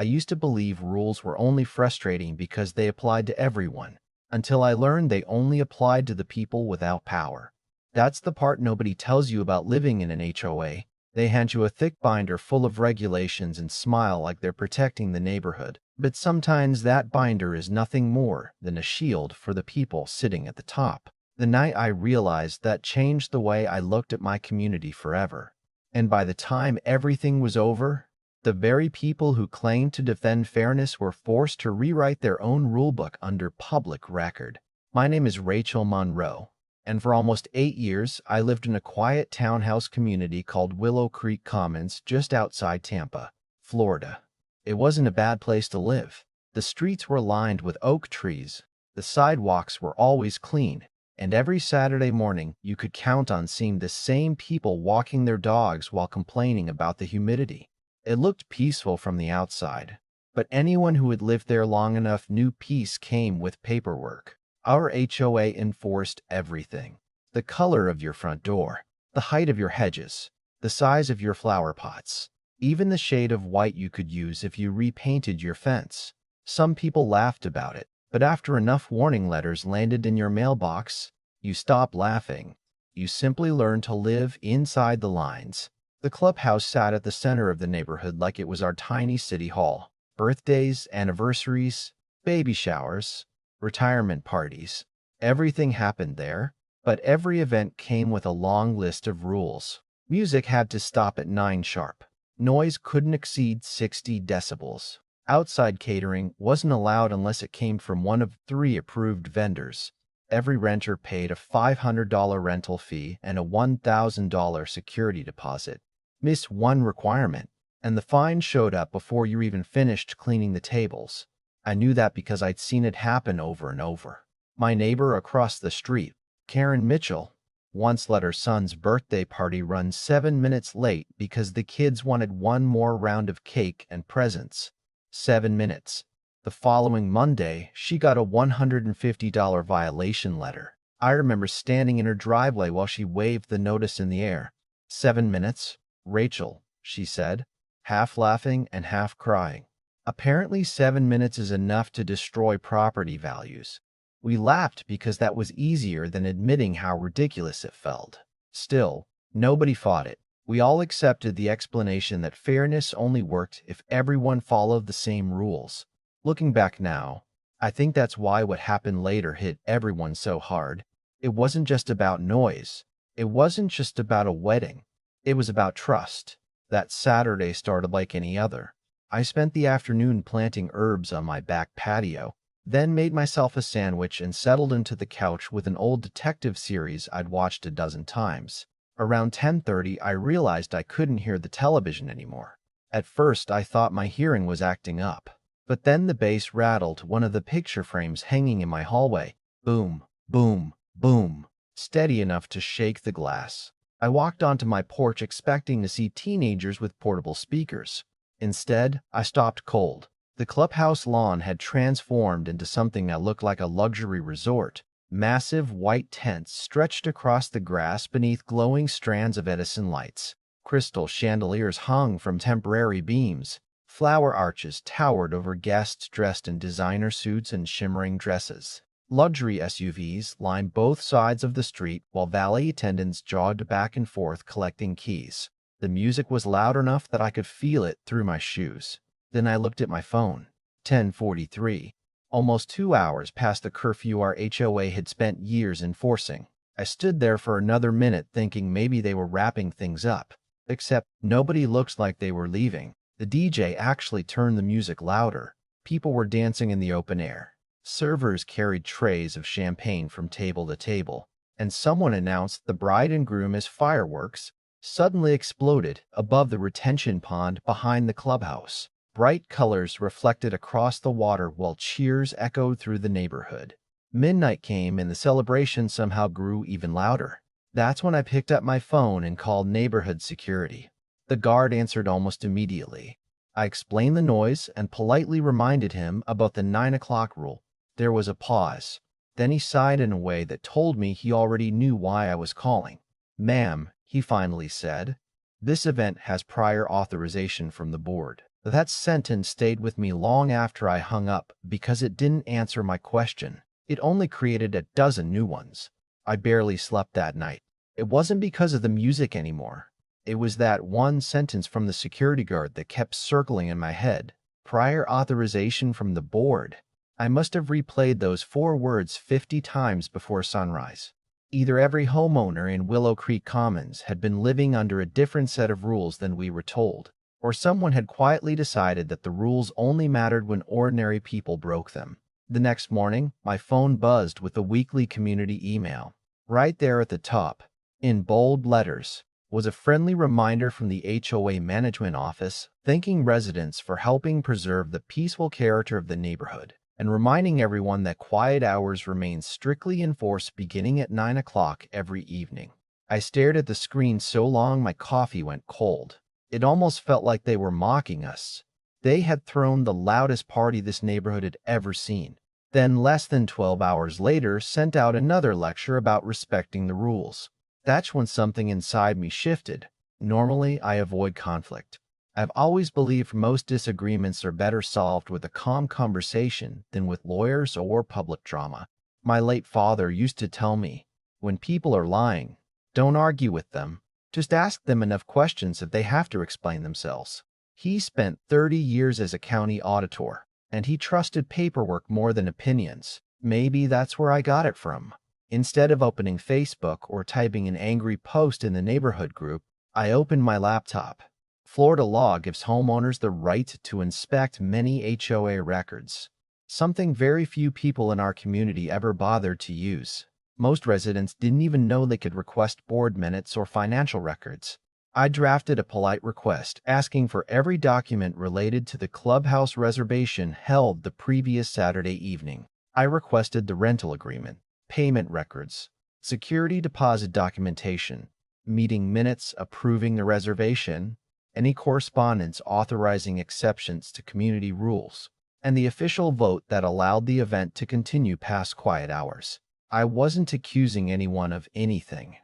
I used to believe rules were only frustrating because they applied to everyone, until I learned they only applied to the people without power. That's the part nobody tells you about living in an HOA. They hand you a thick binder full of regulations and smile like they're protecting the neighborhood. But sometimes that binder is nothing more than a shield for the people sitting at the top. The night I realized that changed the way I looked at my community forever. And by the time everything was over, the very people who claimed to defend fairness were forced to rewrite their own rulebook under public record. My name is Rachel Monroe, and for almost 8 years, I lived in a quiet townhouse community called Willow Creek Commons just outside Tampa, Florida. It wasn't a bad place to live. The streets were lined with oak trees, the sidewalks were always clean, and every Saturday morning you could count on seeing the same people walking their dogs while complaining about the humidity. It looked peaceful from the outside, but anyone who had lived there long enough knew peace came with paperwork. Our HOA enforced everything: the color of your front door, the height of your hedges, the size of your flower pots, even the shade of white you could use if you repainted your fence. Some people laughed about it, but after enough warning letters landed in your mailbox, you stopped laughing. You simply learned to live inside the lines. The clubhouse sat at the center of the neighborhood like it was our tiny city hall. Birthdays, anniversaries, baby showers, retirement parties. Everything happened there, but every event came with a long list of rules. Music had to stop at 9 sharp. Noise couldn't exceed 60 decibels. Outside catering wasn't allowed unless it came from one of 3 approved vendors. Every renter paid a $500 rental fee and a $1,000 security deposit. Miss one requirement, and the fine showed up before you even finished cleaning the tables. I knew that because I'd seen it happen over and over. My neighbor across the street, Karen Mitchell, once let her son's birthday party run 7 minutes late because the kids wanted one more round of cake and presents. 7 minutes. The following Monday, she got a $150 violation letter. I remember standing in her driveway while she waved the notice in the air. 7 minutes, Rachel, she said, half laughing and half crying. Apparently 7 minutes is enough to destroy property values. We laughed because that was easier than admitting how ridiculous it felt. Still, nobody fought it. We all accepted the explanation that fairness only worked if everyone followed the same rules. Looking back now, I think that's why what happened later hit everyone so hard. It wasn't just about noise. It wasn't just about a wedding. It was about trust. That Saturday started like any other. I spent the afternoon planting herbs on my back patio, then made myself a sandwich and settled into the couch with an old detective series I'd watched a dozen times. Around 10:30, I realized I couldn't hear the television anymore. At first, I thought my hearing was acting up. But then the bass rattled one of the picture frames hanging in my hallway. Boom, boom, boom. Steady enough to shake the glass. I walked onto my porch expecting to see teenagers with portable speakers. Instead, I stopped cold. The clubhouse lawn had transformed into something that looked like a luxury resort. Massive white tents stretched across the grass beneath glowing strands of Edison lights. Crystal chandeliers hung from temporary beams. Flower arches towered over guests dressed in designer suits and shimmering dresses. Luxury SUVs lined both sides of the street while valet attendants jogged back and forth collecting keys. The music was loud enough that I could feel it through my shoes. Then I looked at my phone. 10:43. Almost 2 hours past the curfew our HOA had spent years enforcing. I stood there for another minute thinking maybe they were wrapping things up. Except nobody looked like they were leaving. The DJ actually turned the music louder. People were dancing in the open air. Servers carried trays of champagne from table to table. And someone announced the bride and groom as fireworks suddenly exploded above the retention pond behind the clubhouse. Bright colors reflected across the water while cheers echoed through the neighborhood. Midnight came and the celebration somehow grew even louder. That's when I picked up my phone and called neighborhood security. The guard answered almost immediately. I explained the noise and politely reminded him about the 9 o'clock rule. There was a pause. Then he sighed in a way that told me he already knew why I was calling. "Ma'am," he finally said, "this event has prior authorization from the board. That sentence stayed with me long after I hung up because it didn't answer my question. It only created a dozen new ones. I barely slept that night. It wasn't because of the music anymore. It was that one sentence from the security guard that kept circling in my head. Prior authorization from the board. I must have replayed those 4 words 50 times before sunrise. Either every homeowner in Willow Creek Commons had been living under a different set of rules than we were told, or someone had quietly decided that the rules only mattered when ordinary people broke them. The next morning, my phone buzzed with a weekly community email. Right there at the top, in bold letters, was a friendly reminder from the HOA management office thanking residents for helping preserve the peaceful character of the neighborhood and reminding everyone that quiet hours remain strictly enforced beginning at 9 o'clock every evening. I stared at the screen so long my coffee went cold. It almost felt like they were mocking us. They had thrown the loudest party this neighborhood had ever seen. Then, less than 12 hours later, sent out another lecture about respecting the rules. That's when something inside me shifted. Normally, I avoid conflict. I've always believed most disagreements are better solved with a calm conversation than with lawyers or public drama. My late father used to tell me, when people are lying, don't argue with them. Just ask them enough questions if they have to explain themselves. He spent 30 years as a county auditor, and he trusted paperwork more than opinions. Maybe that's where I got it from. Instead of opening Facebook or typing an angry post in the neighborhood group, I opened my laptop. Florida law gives homeowners the right to inspect many HOA records, something very few people in our community ever bothered to use. Most residents didn't even know they could request board minutes or financial records. I drafted a polite request asking for every document related to the Clubhouse reservation held the previous Saturday evening. I requested the rental agreement, payment records, security deposit documentation, meeting minutes approving the reservation, any correspondence authorizing exceptions to community rules, and the official vote that allowed the event to continue past quiet hours. I wasn't accusing anyone of anything.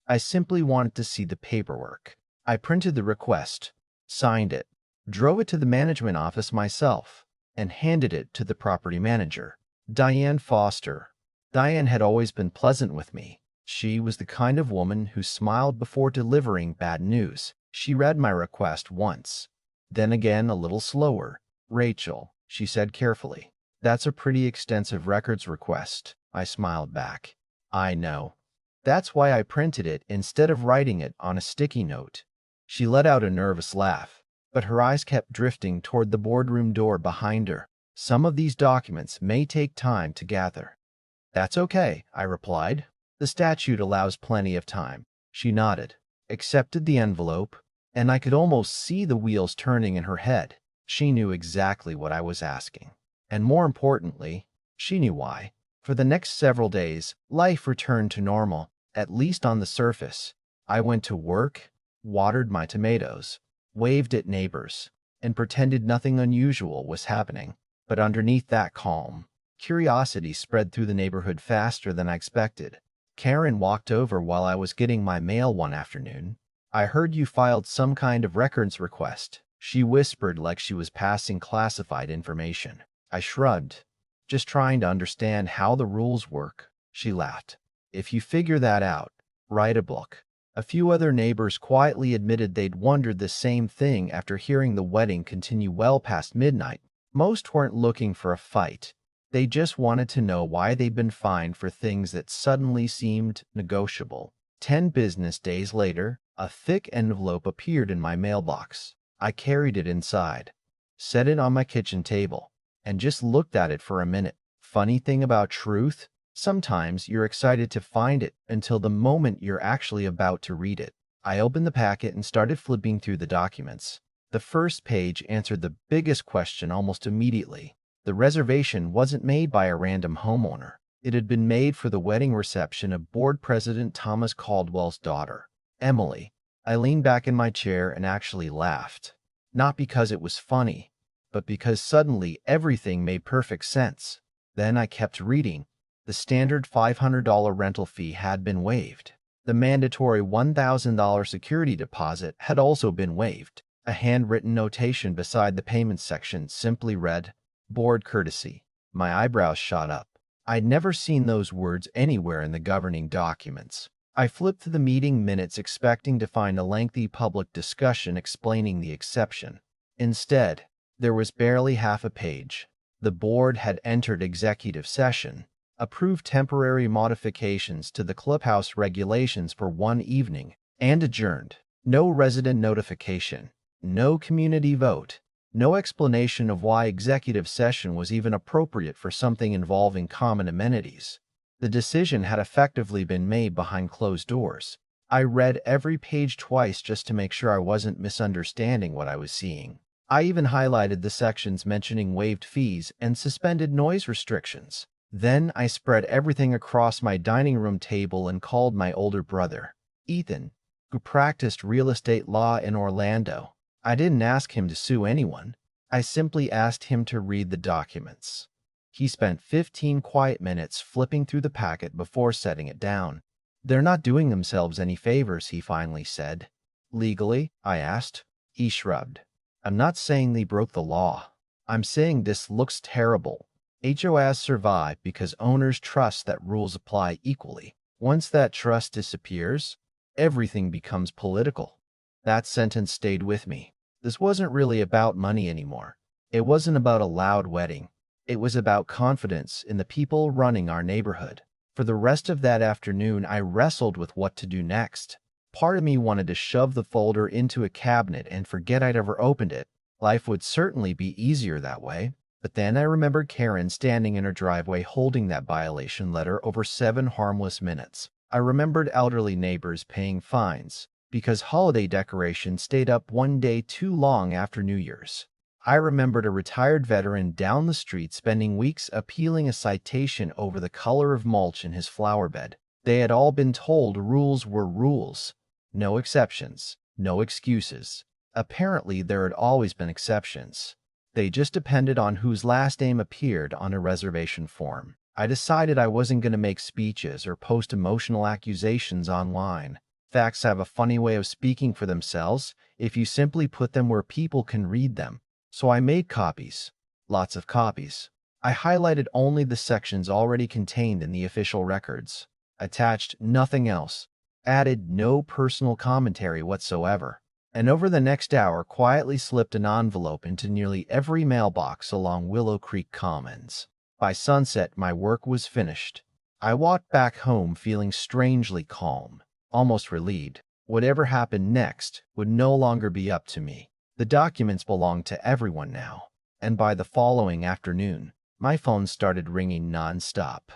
I simply wanted to see the paperwork. I printed the request, signed it, drove it to the management office myself, and handed it to the property manager, Diane Foster. Diane had always been pleasant with me. She was the kind of woman who smiled before delivering bad news. She read my request once, then again a little slower. "Rachel," she said carefully, "that's a pretty extensive records request." I smiled back. "I know. That's why I printed it instead of writing it on a sticky note." She let out a nervous laugh, but her eyes kept drifting toward the boardroom door behind her. "Some of these documents may take time to gather." "That's okay," I replied. "The statute allows plenty of time." She nodded, accepted the envelope, and I could almost see the wheels turning in her head. She knew exactly what I was asking. And more importantly, she knew why. For the next several days, life returned to normal, at least on the surface. I went to work, watered my tomatoes, waved at neighbors, and pretended nothing unusual was happening. But underneath that calm, curiosity spread through the neighborhood faster than I expected. Karen walked over while I was getting my mail one afternoon. "I heard you filed some kind of records request," she whispered like she was passing classified information. I shrugged. "Just trying to understand how the rules work." She laughed. "If you figure that out, write a book." A few other neighbors quietly admitted they'd wondered the same thing after hearing the wedding continue well past midnight. Most weren't looking for a fight. They just wanted to know why they'd been fined for things that suddenly seemed negotiable. 10 business days later, a thick envelope appeared in my mailbox. I carried it inside, set it on my kitchen table, and just looked at it for a minute. Funny thing about truth, sometimes you're excited to find it until the moment you're actually about to read it. I opened the packet and started flipping through the documents. The first page answered the biggest question almost immediately. The reservation wasn't made by a random homeowner. It had been made for the wedding reception of Board President Thomas Caldwell's daughter, Emily. I leaned back in my chair and actually laughed. Not because it was funny, but because suddenly everything made perfect sense. Then I kept reading. The standard $500 rental fee had been waived. The mandatory $1,000 security deposit had also been waived. A handwritten notation beside the payments section simply read, "Board courtesy." My eyebrows shot up. I'd never seen those words anywhere in the governing documents. I flipped through the meeting minutes expecting to find a lengthy public discussion explaining the exception. Instead, there was barely half a page. The board had entered executive session, approved temporary modifications to the Clubhouse regulations for one evening, and adjourned. No resident notification, no community vote, no explanation of why executive session was even appropriate for something involving common amenities. The decision had effectively been made behind closed doors. I read every page twice just to make sure I wasn't misunderstanding what I was seeing. I even highlighted the sections mentioning waived fees and suspended noise restrictions. Then I spread everything across my dining room table and called my older brother, Ethan, who practiced real estate law in Orlando. I didn't ask him to sue anyone. I simply asked him to read the documents. He spent 15 quiet minutes flipping through the packet before setting it down. "They're not doing themselves any favors," he finally said. "Legally?" I asked. He shrugged. "I'm not saying they broke the law. I'm saying this looks terrible. HOAs survive because owners trust that rules apply equally. Once that trust disappears, everything becomes political." That sentence stayed with me. This wasn't really about money anymore. It wasn't about a loud wedding. It was about confidence in the people running our neighborhood. For the rest of that afternoon, I wrestled with what to do next. Part of me wanted to shove the folder into a cabinet and forget I'd ever opened it. Life would certainly be easier that way. But then I remembered Karen standing in her driveway holding that violation letter over 7 harmless minutes. I remembered elderly neighbors paying fines because holiday decorations stayed up one day too long after New Year's. I remembered a retired veteran down the street spending weeks appealing a citation over the color of mulch in his flower bed. They had all been told rules were rules. No exceptions, no excuses. Apparently, there had always been exceptions. They just depended on whose last name appeared on a reservation form. I decided I wasn't going to make speeches or post emotional accusations online. Facts have a funny way of speaking for themselves if you simply put them where people can read them. So I made copies. Lots of copies. I highlighted only the sections already contained in the official records. Attached nothing else. Added no personal commentary whatsoever. And over the next hour quietly slipped an envelope into nearly every mailbox along Willow Creek Commons. By sunset, my work was finished. I walked back home feeling strangely calm, almost relieved. Whatever happened next would no longer be up to me. The documents belonged to everyone now, and by the following afternoon, my phone started ringing non-stop.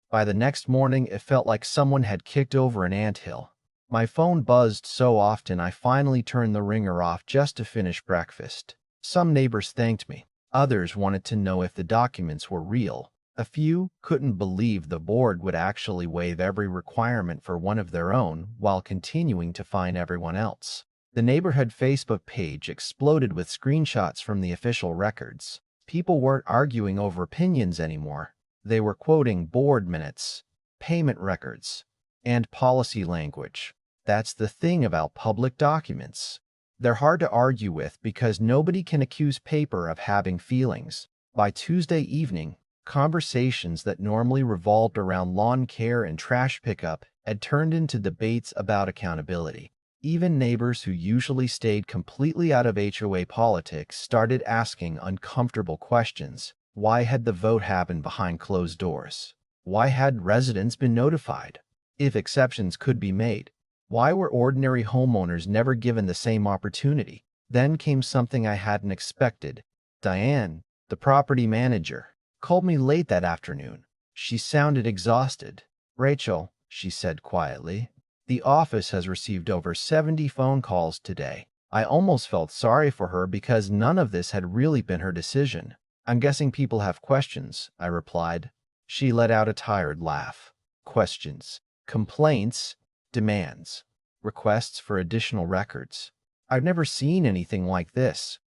By the next morning, it felt like someone had kicked over an anthill. My phone buzzed so often I finally turned the ringer off just to finish breakfast. Some neighbors thanked me. Others wanted to know if the documents were real. A few couldn't believe the board would actually waive every requirement for one of their own while continuing to fine everyone else. The neighborhood Facebook page exploded with screenshots from the official records. People weren't arguing over opinions anymore. They were quoting board minutes, payment records, and policy language. That's the thing about public documents. They're hard to argue with because nobody can accuse paper of having feelings. By Tuesday evening, conversations that normally revolved around lawn care and trash pickup had turned into debates about accountability. Even neighbors who usually stayed completely out of HOA politics started asking uncomfortable questions. Why had the vote happened behind closed doors? Why hadn't residents been notified? If exceptions could be made, why were ordinary homeowners never given the same opportunity? Then came something I hadn't expected. Diane, the property manager, called me late that afternoon. She sounded exhausted. "Rachel," she said quietly, "the office has received over 70 phone calls today." I almost felt sorry for her because none of this had really been her decision. "I'm guessing people have questions," I replied. She let out a tired laugh. "Questions, complaints, demands, requests for additional records. I've never seen anything like this."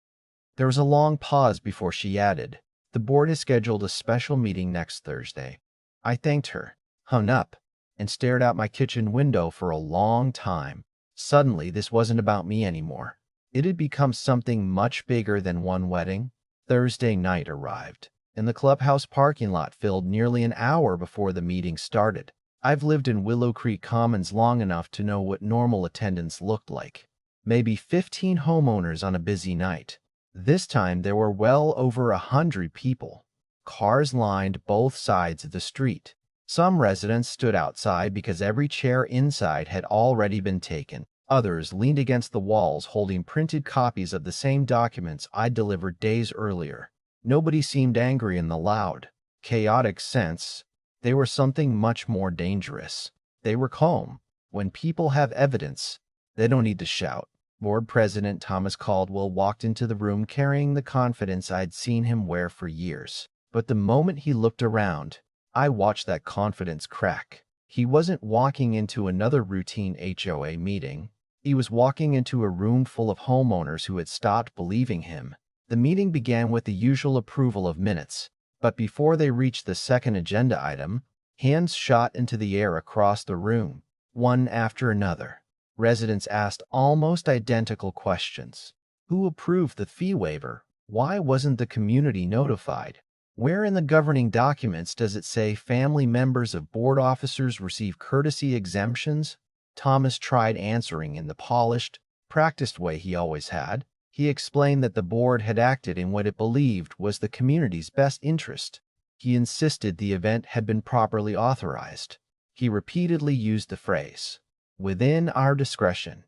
There was a long pause before she added, "The board has scheduled a special meeting next Thursday." I thanked her, hung up, and stared out my kitchen window for a long time. Suddenly, this wasn't about me anymore. It had become something much bigger than one wedding. Thursday night arrived, and the clubhouse parking lot filled nearly an hour before the meeting started. I've lived in Willow Creek Commons long enough to know what normal attendance looked like. Maybe 15 homeowners on a busy night. This time there were well over 100 people. Cars lined both sides of the street. Some residents stood outside because every chair inside had already been taken. Others leaned against the walls holding printed copies of the same documents I'd delivered days earlier. Nobody seemed angry in the loud, chaotic sense. They were something much more dangerous. They were calm. When people have evidence, they don't need to shout. Board President Thomas Caldwell walked into the room carrying the confidence I'd seen him wear for years. But the moment he looked around, I watched that confidence crack. He wasn't walking into another routine HOA meeting. He was walking into a room full of homeowners who had stopped believing him. The meeting began with the usual approval of minutes, but before they reached the second agenda item, hands shot into the air across the room, one after another. Residents asked almost identical questions. Who approved the fee waiver? Why wasn't the community notified? Where in the governing documents does it say family members of board officers receive courtesy exemptions? Thomas tried answering in the polished, practiced way he always had. He explained that the board had acted in what it believed was the community's best interest. He insisted the event had been properly authorized. He repeatedly used the phrase, "within our discretion."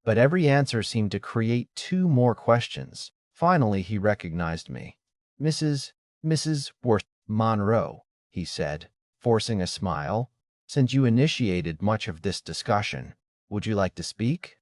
But every answer seemed to create two more questions. Finally, he recognized me. Mrs. Worth Monroe, he said, forcing a smile. Since you initiated much of this discussion, would you like to speak?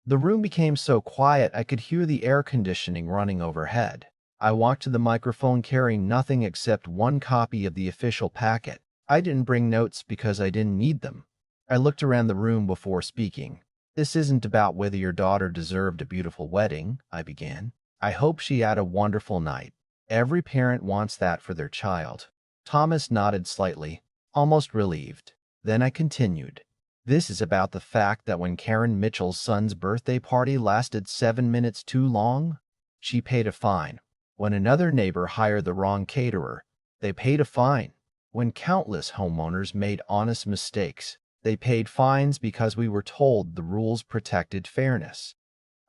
The room became so quiet I could hear the air conditioning running overhead. I walked to the microphone carrying nothing except one copy of the official packet. I didn't bring notes because I didn't need them. I looked around the room before speaking. This isn't about whether your daughter deserved a beautiful wedding, I began. I hope she had a wonderful night. Every parent wants that for their child. Thomas nodded slightly, almost relieved. Then I continued. This is about the fact that when Karen Mitchell's son's birthday party lasted 7 minutes too long, she paid a fine. When another neighbor hired the wrong caterer, they paid a fine. When countless homeowners made honest mistakes, they paid fines because we were told the rules protected fairness.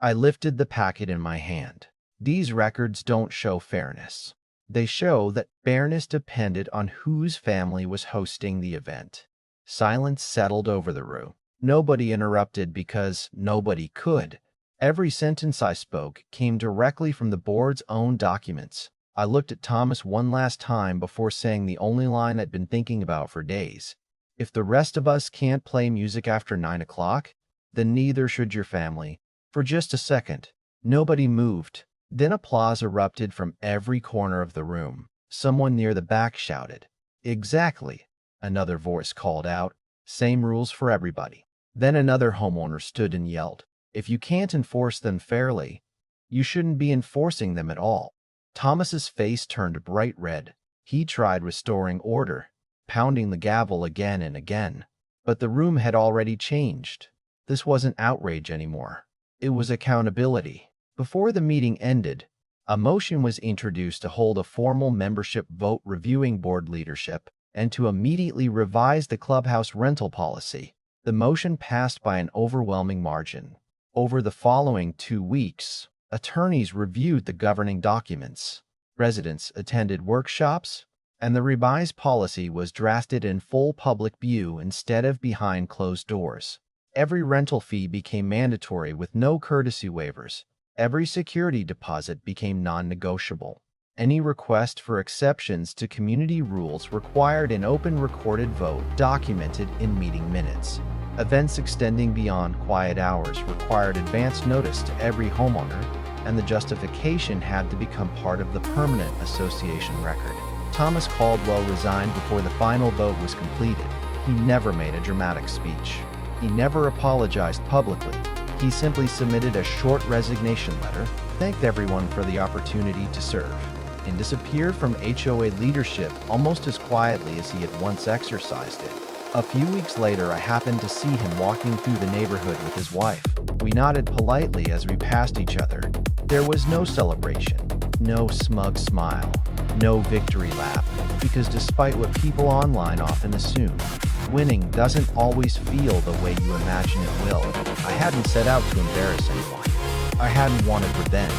I lifted the packet in my hand. These records don't show fairness. They show that fairness depended on whose family was hosting the event. Silence settled over the room. Nobody interrupted because nobody could. Every sentence I spoke came directly from the board's own documents. I looked at Thomas one last time before saying the only line I'd been thinking about for days. If the rest of us can't play music after 9 o'clock, then neither should your family. For just a second, nobody moved. Then applause erupted from every corner of the room. Someone near the back shouted, "Exactly," another voice called out, "Same rules for everybody." Then another homeowner stood and yelled, "If you can't enforce them fairly, you shouldn't be enforcing them at all." Thomas's face turned bright red. He tried restoring order, pounding the gavel again and again. But the room had already changed. This wasn't outrage anymore. It was accountability. Before the meeting ended, a motion was introduced to hold a formal membership vote reviewing board leadership and to immediately revise the clubhouse rental policy. The motion passed by an overwhelming margin. Over the following 2 weeks, attorneys reviewed the governing documents. Residents attended workshops, and the revised policy was drafted in full public view instead of behind closed doors. Every rental fee became mandatory with no courtesy waivers. Every security deposit became non-negotiable. Any request for exceptions to community rules required an open recorded vote documented in meeting minutes. Events extending beyond quiet hours required advance notice to every homeowner, and the justification had to become part of the permanent association record. Thomas Caldwell resigned before the final vote was completed. He never made a dramatic speech. He never apologized publicly. He simply submitted a short resignation letter, thanked everyone for the opportunity to serve, and disappeared from HOA leadership almost as quietly as he had once exercised it. A few weeks later, I happened to see him walking through the neighborhood with his wife. We nodded politely as we passed each other. There was no celebration, no smug smile, no victory lap, because despite what people online often assume, winning doesn't always feel the way you imagine it will. I hadn't set out to embarrass anyone. I hadn't wanted revenge.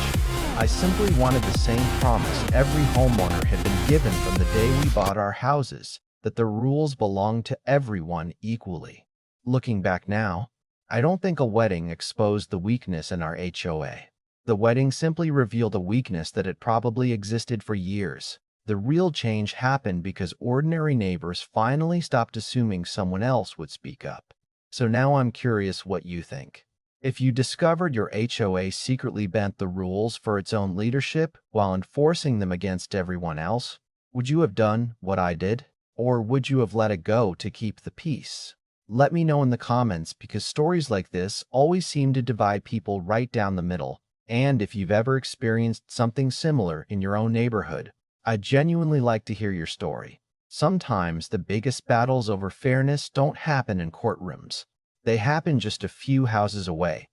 I simply wanted the same promise every homeowner had been given from the day we bought our houses, that the rules belong to everyone equally. Looking back now, I don't think a wedding exposed the weakness in our HOA. The wedding simply revealed a weakness that had probably existed for years. The real change happened because ordinary neighbors finally stopped assuming someone else would speak up. So now I'm curious what you think. If you discovered your HOA secretly bent the rules for its own leadership while enforcing them against everyone else, would you have done what I did? Or would you have let it go to keep the peace? Let me know in the comments, because stories like this always seem to divide people right down the middle. And if you've ever experienced something similar in your own neighborhood, I'd genuinely like to hear your story. Sometimes the biggest battles over fairness don't happen in courtrooms. They happen just a few houses away,